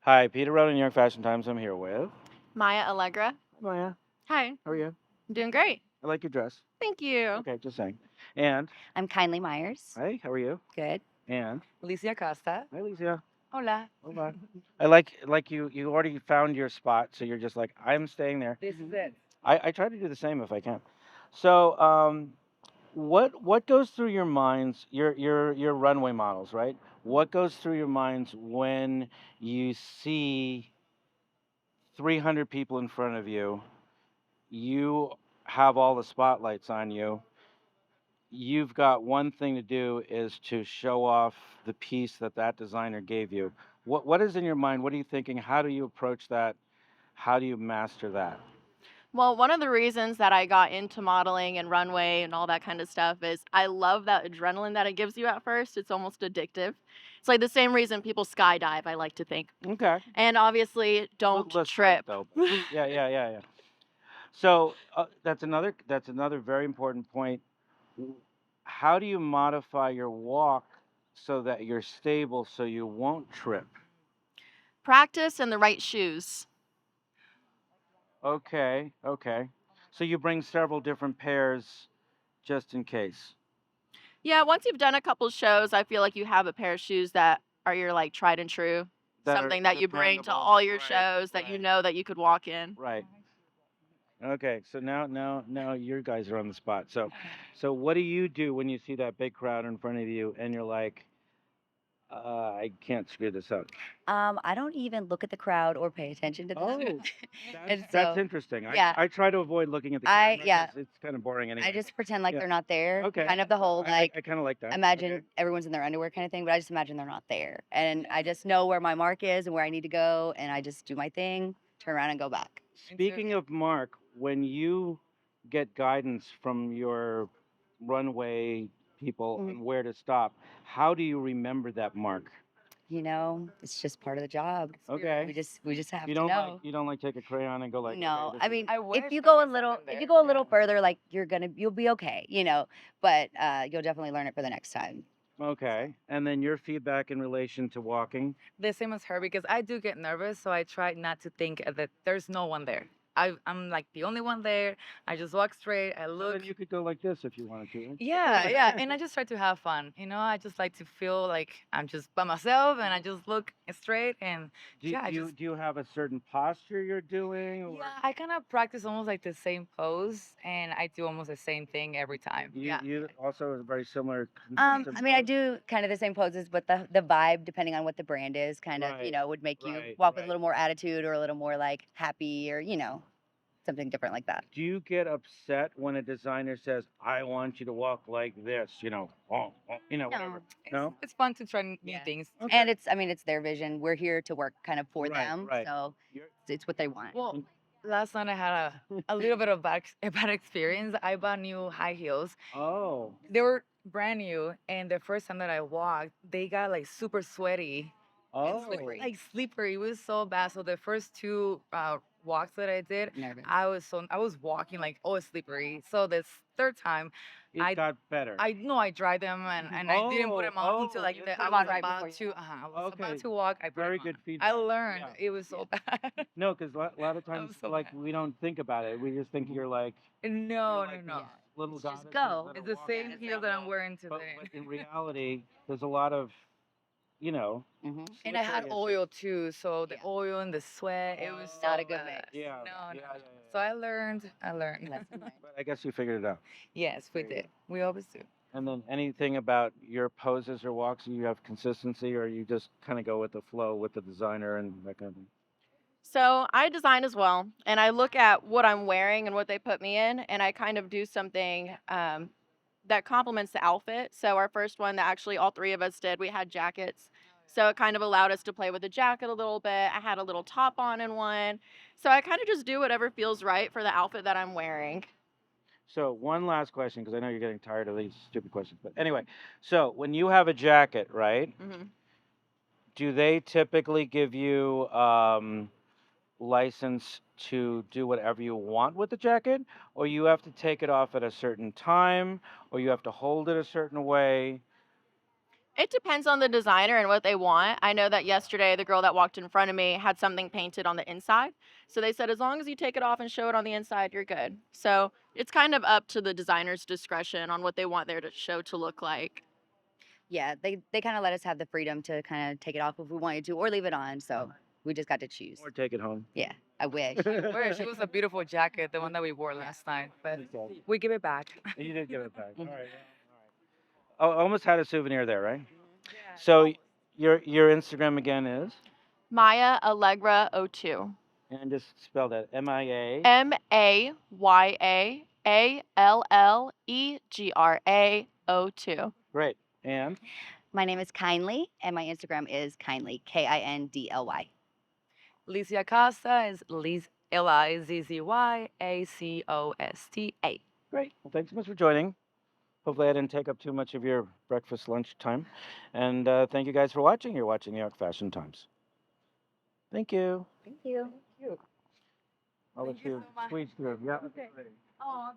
Hi, Peter Road, New York Fashion Times. I'm here with Maya Allegra. Maya. Hi, How are you? I'm doing great. I like your dress. Thank you. Okay, just saying. And I'm Kindly Myers. hi, how are you? Good. And Lizzy Acosta. hi, Lisa. Hola. Hold on. I like you. You already found your spot, so you're just like I'm staying there. This is it. I try to do the same if I can. So, what goes through your minds? Your runway models, right? What goes through your minds when you see 300 people in front of you? You have all the spotlights on you. You've got one thing to do is to show off the piece that that designer gave you. What is in your mind? What are you thinking? How do you approach that? How do you master that? Well, one of the reasons that I got into modeling and runway and all that kind of stuff is I love that adrenaline that it gives you at first. It's almost addictive. It's like the same reason people skydive, I like to think. Okay. And obviously, don't Let's fight trip. though. Yeah. So that's another very important point. How do you modify your walk so that you're stable so you won't trip? Practice and the right shoes. Okay. So you bring several different pairs just in case. Yeah, once you've done a couple shows, I feel like you have a pair of shoes that are your like tried and true. That are Something that you bring to dependable. all your Right, shows that you right, know that you could walk in. right. Okay, so now you guys are on the spot. So what do you do when you see that big crowd in front of you and you're like, I can't screw this up? I don't even look at the crowd or pay attention to them. Oh, And that's so, interesting. yeah, I try to avoid looking at the I camera yeah, because it's kind of boring I anyway. just pretend like Yeah. they're not there. Okay. Kind of the whole like I kind of like that. imagine Okay. everyone's in their underwear kind of thing, but I just imagine they're not there. And I just know where my mark is and where I need to go, and I just do my thing, turn around and go back. Speaking of Mark, when you get guidance from your runway people Mhm. on where to stop, how do you remember that mark? It's just part of the job. Okay. We just have You to don't like know. you don't like take a crayon and go like, okay, No, this I is mean, it. I if wish you there go a was little, something if you there. go a Yeah. little further, like you'll be okay. But you'll definitely learn it for the next time. Okay. And then your feedback in relation to walking. The same as her because I do get nervous, so I try not to think that there's no one there. I'm like the only one there. I just walk straight. I Well, look. then you could go like this if you wanted to. Yeah, and I just try to have fun. I just like to feel like I'm just by myself, and I just look straight, and Do yeah, I you just do you have a certain posture you're doing, or yeah, I kind of practice almost like the same pose, and I do almost the same thing every time. you Yeah. you also a very similar consistent I mean, I pose? do kind of the same poses, but the vibe, depending on what the brand is, kind of, Right. would make you Right. walk with a Right. little more attitude or a little more like happy or, something different like that. Do you get upset when a designer says, "I want you to walk like this," No. whatever? It's No? it's fun to try new Yeah. things. Okay. And I mean, it's their vision. We're here to work kind of for Right, them. right. So You're, it's what they want. Well, last night I had a little bit of a bad experience. I bought new high heels. oh, They were brand new, and the first time that I walked, they got like super sweaty and Slippery. like slippery. It was so bad. So the first two walks that I did, Nervous. I was walking like oh slippery. So this third time, it I got better. I know I dried them and I didn't put them on until Oh, like you the, put I 'em was on right about before to you I was Okay, about to walk. I put very 'em good on. feedback. I learned Yeah. it was so bad. No, because a lot of I times, was so like bad. we don't think about it. We just think you're like No, no, like no. these little It's just goddesses go. that It's are the walking. same heel that I'm wearing But today. in reality, there's a lot of, you know, And I had slippery oil too, so the Yeah. oil and the sweat, it was Not so a good bad. mix. Yeah, No, no, yeah, no. So I learned. I learned. Lesson learned. But I guess you figured it out. Yes, we did. We always do. And then anything about your poses or walks, you have consistency, or you just kind of go with the flow with the designer and that kind of thing. So I design as well, and I look at what I'm wearing and what they put me in, and I kind of do something that complements the outfit. So our first one that actually all three of us did, we had jackets. So it kind of allowed us to play with the jacket a little bit. I had a little top on in one. So I kind of just do whatever feels right for the outfit that I'm wearing. So one last question, because I know you're getting tired of these stupid questions. But anyway, so when you have a jacket, right? hmm Do they typically give you license to do whatever you want with the jacket, or you have to take it off at a certain time, or you have to hold it a certain way? It depends on the designer and what they want. I know that yesterday the girl that walked in front of me had something painted on the inside. So they said as long as you take it off and show it on the inside, you're good. So it's kind of up to the designer's discretion on what they want their show to look like. Yeah, they kind of let us have the freedom to kind of take it off if we wanted to or leave it on. So we just got to choose. Or take it home. Yeah, I wish. Where it was a beautiful jacket, the one that we wore last night, but we give it back. You did give it back. All right. Mhm. Oh, almost had a souvenir there, right? Yeah. So your Instagram again is, Maya Allegra 02. and just spell that MIA. MAYAALLEGRA 02. Great. And My name is Kindly, and my Instagram is Kindly, KINDLY. Lizzy Acosta is LIZZYACOSTA. great. Well, thanks so much for joining. Hopefully, I didn't take up too much of your breakfast lunch time. And thank you guys for watching. You're watching New York Fashion Times. Thank you. Thank you. I'll let Thank you you so much. squeeze through. Yeah. Oh,